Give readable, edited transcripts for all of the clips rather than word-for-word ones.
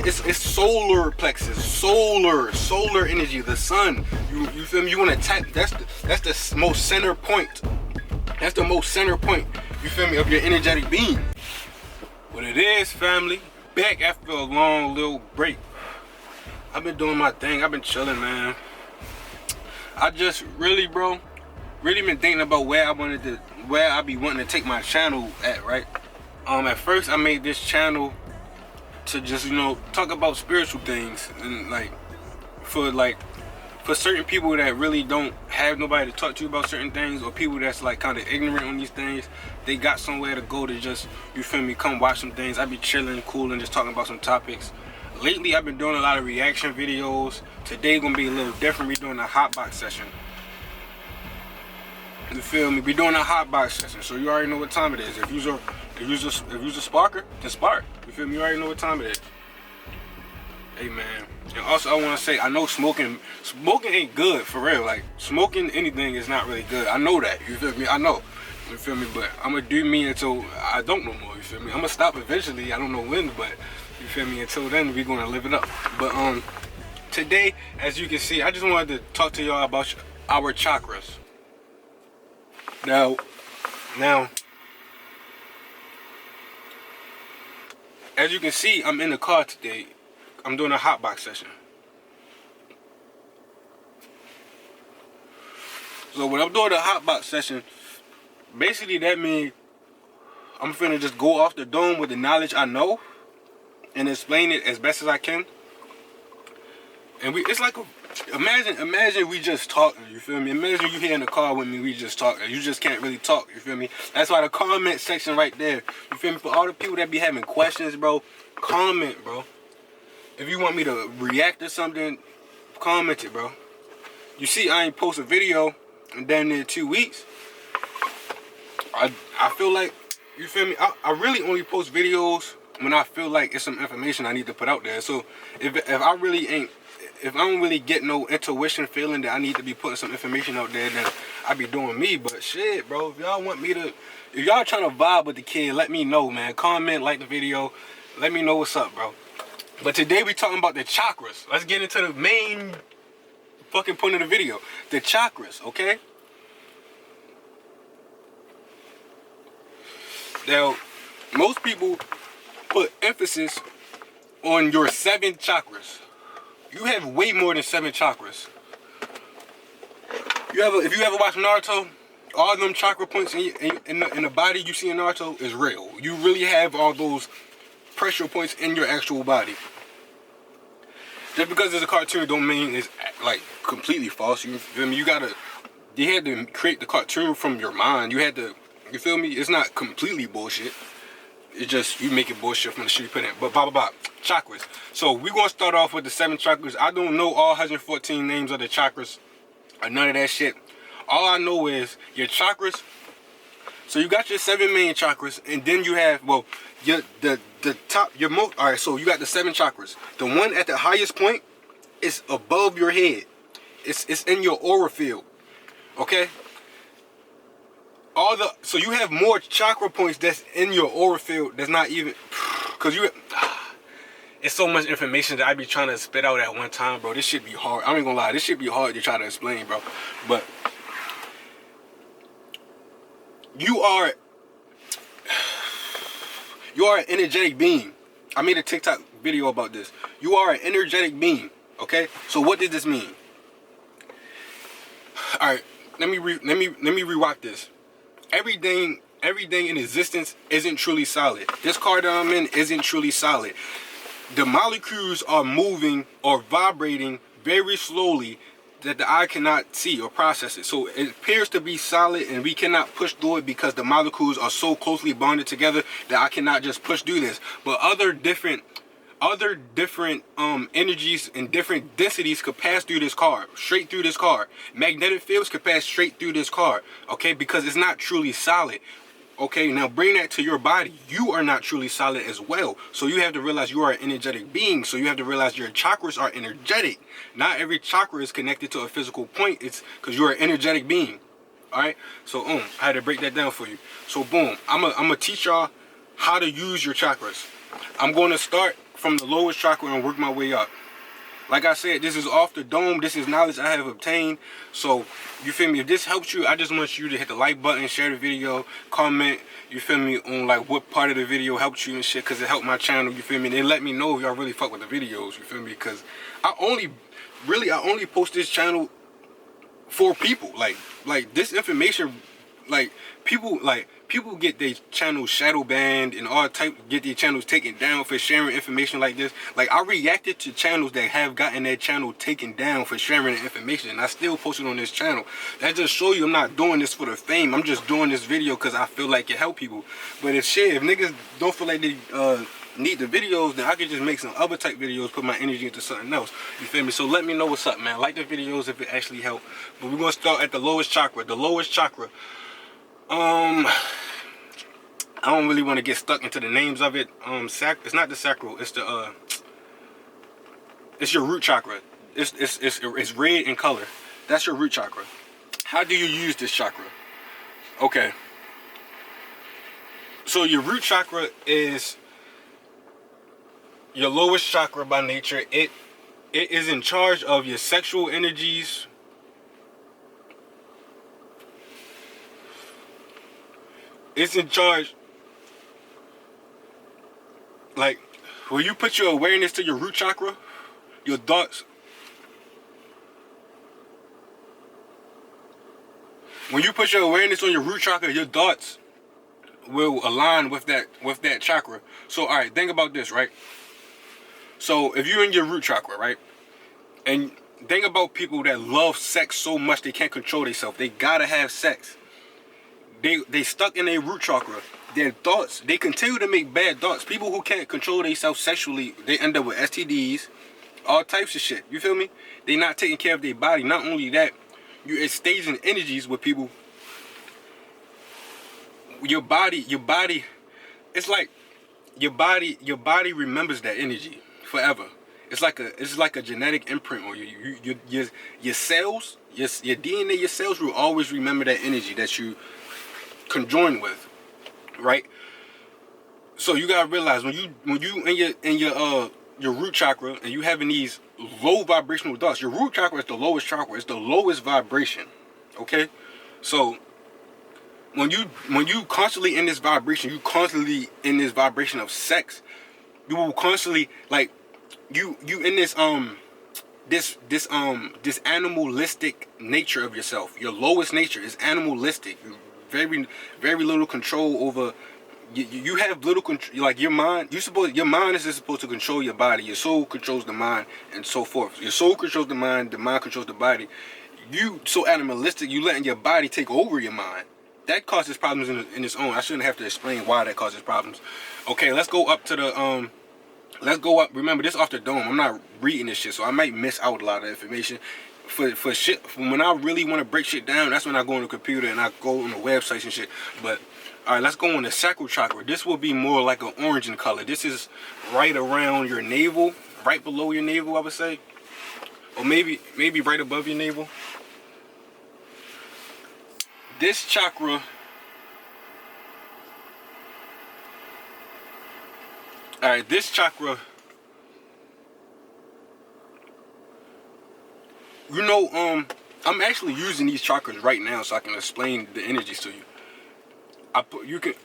it's solar plexus, solar energy, the sun. You feel me? You want to tap. That's the most center point. That's the most center point. You feel me? Of your energetic being. What it is, family. Back after a long little break. I've been doing my thing. I've been chilling, man. I just really been thinking about where I be wanting to take my channel at, right? At first I made this channel to just, talk about spiritual things, and for certain people that really don't have nobody to talk to about certain things, or people that's like kind of ignorant on these things, they got somewhere to go to just, you feel me, come watch some things. I be chilling, cool, and just talking about some topics. Lately I've been doing a lot of reaction videos. Today gonna be a little different. We're doing a Hotbox session. You feel me? We're doing a Hotbox session, so you already know what time it is. If you's a sparker, then spark. You feel me? You already know what time it is. Hey man. And also I wanna say, I know smoking ain't good for real. Like, smoking anything is not really good. I know that. You feel me? I know. You feel me? But I'm gonna do me until I don't no more. You feel me? I'm gonna stop eventually. I don't know when, but you feel me? Until then, we're gonna live it up. But today, as you can see, I just wanted to talk to y'all about our chakras. Now, as you can see, I'm in the car today. I'm doing a Hotbox session. So when I'm doing a Hotbox session, basically that means I'm finna just go off the dome with the knowledge I know and explain it as best as I can. And it's like imagine we just talking, you feel me? Imagine you here in the car with me, we just talking. You just can't really talk, you feel me? That's why the comment section right there, you feel me? For all the people that be having questions, bro, comment, bro. If you want me to react to something, comment it, bro. You see, I ain't post a video in damn near 2 weeks. I feel like, you feel me? I really only post videos when I feel like it's some information I need to put out there. So if I don't really get no intuition feeling that I need to be putting some information out there, then I be doing me. But shit, bro, if y'all want me to, if y'all trying to vibe with the kid, let me know, man. Comment, like the video, let me know what's up, bro. But today we talking about the chakras. Let's get into the main fucking point of the video. The chakras, okay? Now, most people put emphasis on your 7 chakras. You have way more than 7 chakras. If you ever watch Naruto, all them chakra points in the body you see in Naruto is real. You really have all those pressure points in your actual body. Just because it's a cartoon don't mean it's like completely false. You feel me? You had to create the cartoon from your mind. You had to, you feel me? It's not completely bullshit. It's just you make it bullshit from the shit you put in. But blah, blah, blah. Chakras. So we're going to start off with the 7 chakras. I don't know all 114 names of the chakras or none of that shit. All I know is your chakras. So you got your 7 main chakras, and then you have, well, alright, so you got the 7 chakras. The one at the highest point is above your head. It's in your aura field. Okay? So you have more chakra points that's in your aura field that's not even, because it's so much information that I be trying to spit out at one time, bro. This shit be hard. I ain't gonna lie, this shit be hard to try to explain, bro. But you are an energetic being. I made a TikTok video about this. You are an energetic being, okay? So what does this mean? All right, let me rewatch this. Everything in existence isn't truly solid. This car that I'm in isn't truly solid. The molecules are moving or vibrating very slowly that the eye cannot see or process it. So it appears to be solid and we cannot push through it because the molecules are so closely bonded together that I cannot just push through this. But other different energies and different densities could pass through this car, straight through this car. Magnetic fields could pass straight through this car, okay, because it's not truly solid. Okay, now bring that to your body. You are not truly solid as well. So you have to realize you are an energetic being. So you have to realize your chakras are energetic. Not every chakra is connected to a physical point. It's because you're an energetic being. All right, so I had to break that down for you. So boom, I'm gonna teach y'all how to use your chakras. I'm going to start from the lowest chakra and work my way up. Like I said, this is off the dome. This is knowledge I have obtained. So, you feel me? If this helps you, I just want you to hit the like button, share the video, comment, you feel me, on like what part of the video helped you and shit, because it helped my channel, you feel me? And let me know if y'all really fuck with the videos, you feel me? Because I only post this channel for people. Like this information, like people get their channels shadow banned and all type, get their channels taken down for sharing information like this. Like, I reacted to channels that have gotten their channel taken down for sharing the information, and I still post it on this channel. That just show you I'm not doing this for the fame. I'm just doing this video because I feel like it help people. But if niggas don't feel like they need the videos, then I could just make some other type videos, put my energy into something else, you feel me? So let me know what's up, man. Like the videos if it actually help. But we're gonna start at the lowest chakra. The lowest chakra, I don't really want to get stuck into the names of it. It's not the sacral, it's the it's your root chakra. It's red in color. That's your root chakra. How do you use this chakra? Okay, so your root chakra is your lowest chakra by nature. It is in charge of your sexual energies, it's in charge, like, when you put your awareness to your root chakra, your thoughts, when you put your awareness on your root chakra, your thoughts will align with that chakra. So, all right, think about this, right? So, if you're in your root chakra, right, and think about people that love sex so much they can't control themselves. They gotta have sex. They stuck in their root chakra. Their thoughts, they continue to make bad thoughts. People who can't control themselves sexually, they end up with STDs, all types of shit. You feel me? They not taking care of their body. Not only that, it's staging energies with people. Your body, it's like your body remembers that energy forever. It's like a genetic imprint on you. Your cells, your DNA, your cells will always remember that energy that you conjoin with, right? So you gotta realize when you in your root chakra and you having these low vibrational thoughts, your root chakra is the lowest chakra. It's the lowest vibration. Okay, so when you constantly in this vibration, you constantly in this vibration of sex, you will constantly, like, you in this animalistic nature of yourself. Your lowest nature is animalistic. Very, very little control over. You have little control. Like, your mind, your mind is supposed to control your body. Your soul controls the mind, and so forth. Your soul controls the mind controls the body. You so animalistic, you letting your body take over your mind. That causes problems in its own. I shouldn't have to explain why that causes problems. Okay, let's go up to the let's go up. Remember, this off the dome. I'm not reading this shit, so I might miss out a lot of information. For shit, when I really want to break shit down, that's when I go on the computer and I go on the websites and shit. But all right, let's go on the sacral chakra. This will be more like an orange in color. This is right around your navel, right below your navel, I would say, or maybe right above your navel. This chakra, all right, this chakra, you know, I'm actually using these chakras right now so I can explain the energies to you.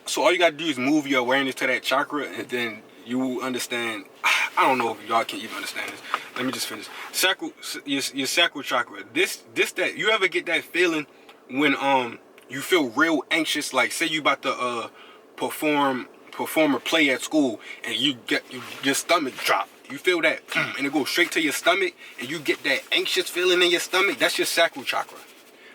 So all you gotta do is move your awareness to that chakra, and then you will understand. I don't know if y'all can even understand this. Let me just finish. Your sacral chakra. That you ever get that feeling when you feel real anxious? Like, say you about to perform a play at school, and your stomach drop. You feel that, and it goes straight to your stomach, and you get that anxious feeling in your stomach. That's your sacral chakra.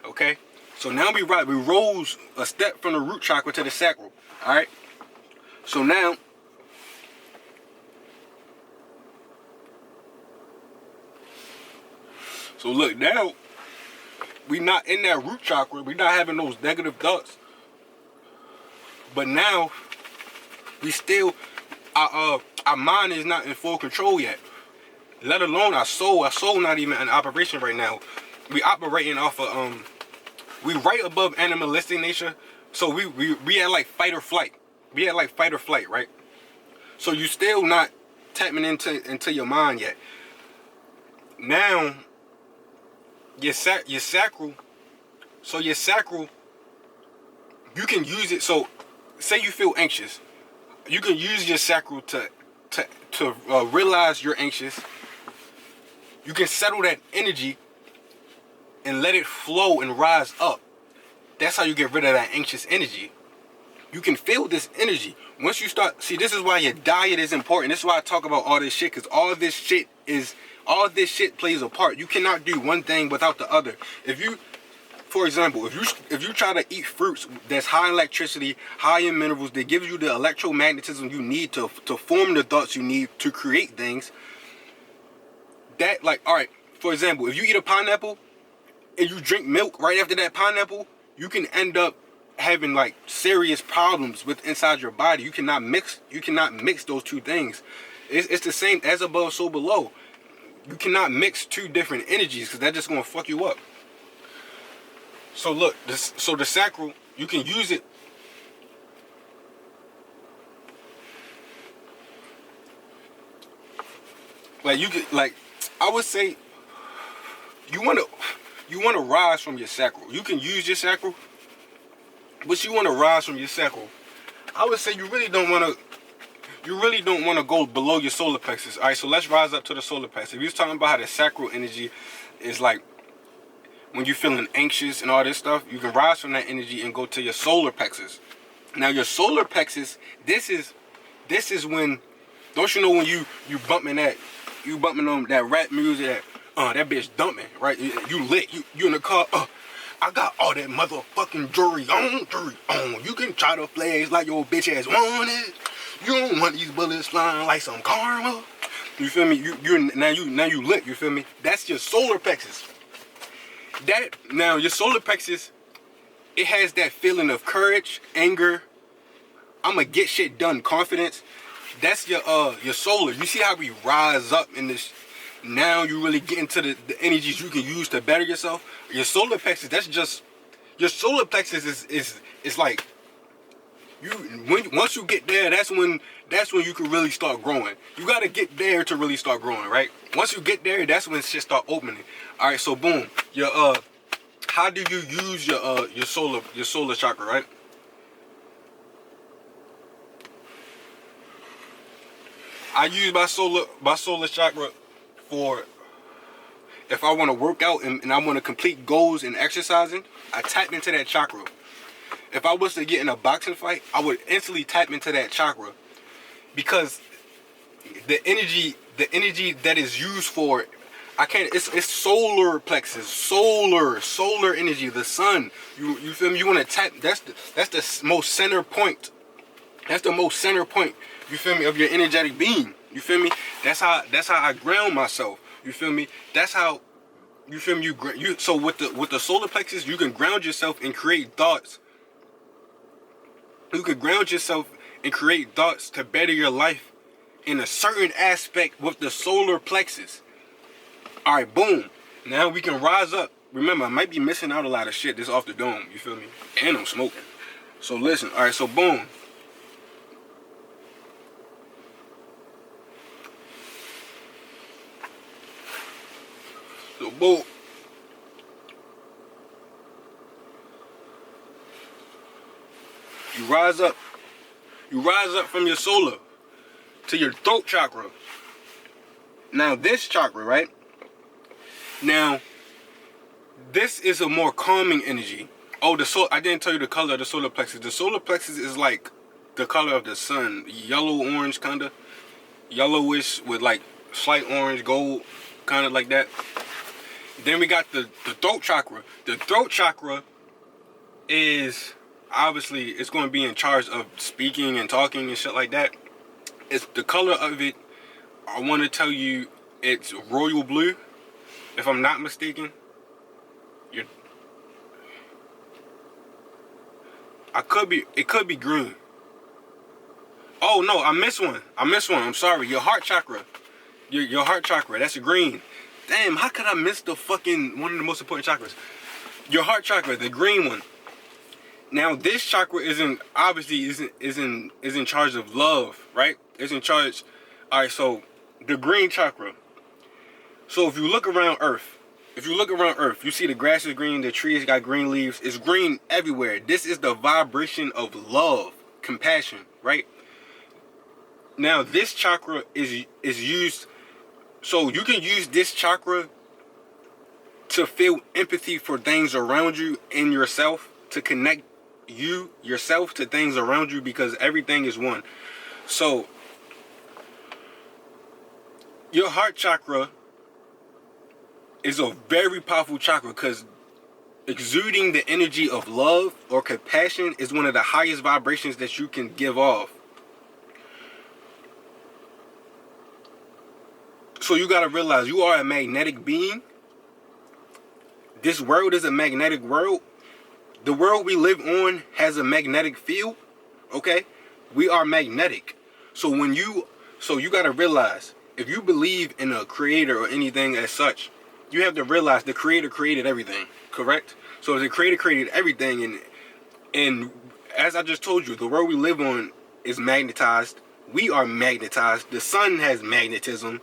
Okay? So now we rose a step from the root chakra to the sacral. Alright? So now, look, now we not in that root chakra. We not having those negative thoughts. But now we still, our mind is not in full control yet. Let alone our soul. Our soul not even in operation right now. We operating off of we right above animalistic nature. So we had like fight or flight. We had like fight or flight, right? So you still not tapping into your mind yet. Now, your sacral. So your sacral, you can use it. So, say you feel anxious, you can use your sacral to realize you're anxious. You can settle that energy and let it flow and rise up. That's how you get rid of that anxious energy. You can feel this energy. Once you start, see, this is why your diet is important. This is why I talk about all this shit, because all this shit plays a part. You cannot do one thing without the other. If you, for example, if you try to eat fruits that's high in electricity, high in minerals, that gives you the electromagnetism you need to form the thoughts you need to create things, that, like, all right, for example, if you eat a pineapple and you drink milk right after that pineapple, you can end up having like serious problems with inside your body. You cannot mix those two things. It's the same, as above, so below. You cannot mix two different energies, because that's just gonna fuck you up. So look, so the sacral, you can use it. Like you could, like, I would say, you wanna rise from your sacral. You can use your sacral, but you wanna rise from your sacral. I would say you really don't wanna go below your solar plexus. Alright, so let's rise up to the solar plexus. If you're talking about how the sacral energy is like when you're feeling anxious and all this stuff, you can rise from that energy and go to your solar plexus. Now your solar plexus, this is when, don't you know when you bumping on that rap music, that bitch dumping, right? You lit, you in the car, I got all that motherfucking jewelry on. You can try to flash like your bitch ass want it. You don't want these bullets flying like some karma. You feel me? Now you lit, you feel me? That's your solar plexus. Now your solar plexus, it has that feeling of courage, anger, I'ma get shit done, confidence. That's your solar. You see how we rise up in this. Now you really get into the energies you can use to better yourself. Your solar plexus, that's just, your solar plexus is like, once you get there, that's when you can really start growing. You gotta get there to really start growing, right? Once you get there, that's when shit start opening. All right, so boom, how do you use your solar chakra, right? I use my solar chakra for, if I want to work out and I want to complete goals in exercising, I tap into that chakra. If I was to get in a boxing fight, I would instantly tap into that chakra, because the energy that is used for it, it's solar plexus, solar energy, the sun. You feel me? You want to tap, that's the most center point. That's the most center point, you feel me, of your energetic being. You feel me? That's how I ground myself. You feel me? That's how, you feel me, so with the solar plexus, you can ground yourself and create thoughts. You can ground yourself and create thoughts to better your life in a certain aspect with the solar plexus. Alright, boom. Now we can rise up. Remember, I might be missing out a lot of shit. This off the dome, you feel me? And I'm smoking. So listen, alright, so boom. So boom. You rise up from your solar to your throat chakra. Now this chakra, right? Now, this is a more calming energy. Oh, I didn't tell you the color of the solar plexus. The solar plexus is like the color of the sun. Yellow, orange, kinda. Yellowish with like slight orange, gold, kinda like that. Then we got the throat chakra. The throat chakra is, obviously, it's going to be in charge of speaking and talking and shit like that. It's the color of it, I want to tell you, it's royal blue, if I'm not mistaken. It could be green. Oh no, I missed one. I'm sorry. Your heart chakra. Your heart chakra, that's a green. Damn, how could I miss the fucking one of the most important chakras? Your heart chakra, the green one. Now this chakra is in charge of love, right? It's in charge All right, so the green chakra. So if you look around Earth, you see the grass is green, the trees got green leaves. It's green everywhere. This is the vibration of love, compassion, right? Now this chakra is used, so you can use this chakra to feel empathy for things around you and yourself, to connect yourself to things around you, because everything is one. So your heart chakra is a very powerful chakra, because exuding the energy of love or compassion is one of the highest vibrations that you can give off. So you got to realize you are a magnetic being. This world is a magnetic world. The world we live on has a magnetic field. Okay? We are magnetic. So you got to realize, if you believe in a creator or anything as such, you have to realize the creator created everything, correct? So if the creator created everything, and as I just told you, the world we live on is magnetized. We are magnetized. The sun has magnetism.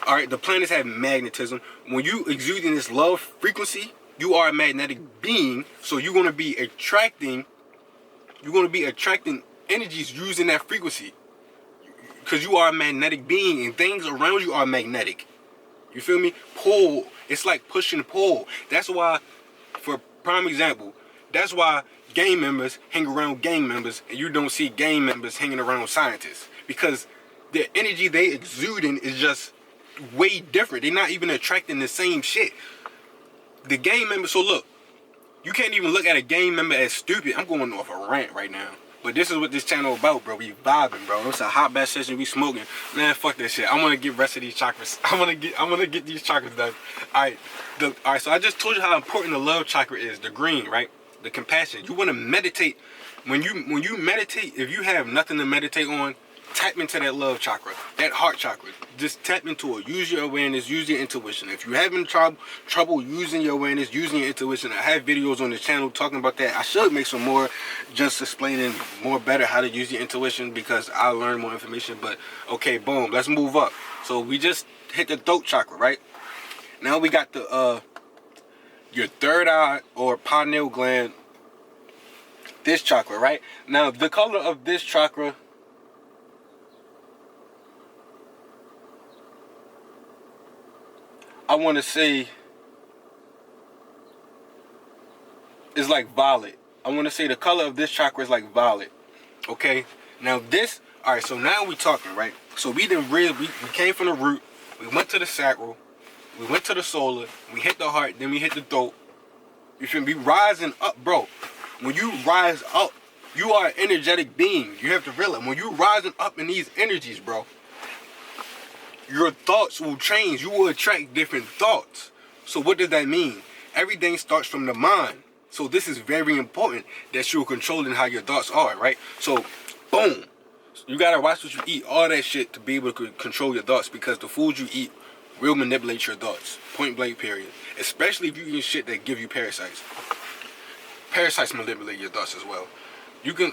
All right, the planets have magnetism. When you exuding this love frequency, you are a magnetic being. So you're gonna be attracting energies using that frequency, because you are a magnetic being, and things around you are magnetic. You feel me? Pull. It's like push and pull. That's why, for prime example, that's why gang members hang around gang members, and you don't see gang members hanging around scientists, because the energy they exuding is just way different. They're not even attracting the same shit. The gang members. So look, you can't even look at a gang member as stupid. I'm going off a rant right now, but this is what this channel about, bro. We vibing, bro. It's a hot bath session. We smoking. Man, fuck that shit. I want to get rest of these chakras. I want to get these chakras done. All right. So I just told you how important the love chakra is. The green, right? The compassion. You want to meditate. When you meditate, if you have nothing to meditate on, tap into that love chakra, that heart chakra. Just tap into it. Use your awareness. Use your intuition. If you're having trouble using your awareness, using your intuition, I have videos on the channel talking about that. I should make some more, just explaining more better how to use your intuition, because I learned more information. But okay, boom. Let's move up. So we just hit the throat chakra, right? Now we got the your third eye or pineal gland. This chakra, right? Now the color of this chakra, I want to say, is like violet. I want to say the color of this chakra is like violet. Okay. Now this. All right. So now we talking, right? So we came from the root. We went to the sacral. We went to the solar. We hit the heart. Then we hit the throat. You should be rising up, bro. When you rise up, you are an energetic being. You have to realize, when you rising up in these energies, bro, your thoughts will change. You will attract different thoughts. So what does that mean? Everything starts from the mind. So this is very important, that you're controlling how your thoughts are, right? So, boom. You gotta watch what you eat, all that shit, to be able to control your thoughts, because the food you eat will manipulate your thoughts. Point blank, period. Especially if you eat shit that give you parasites. Parasites manipulate your thoughts as well. You can,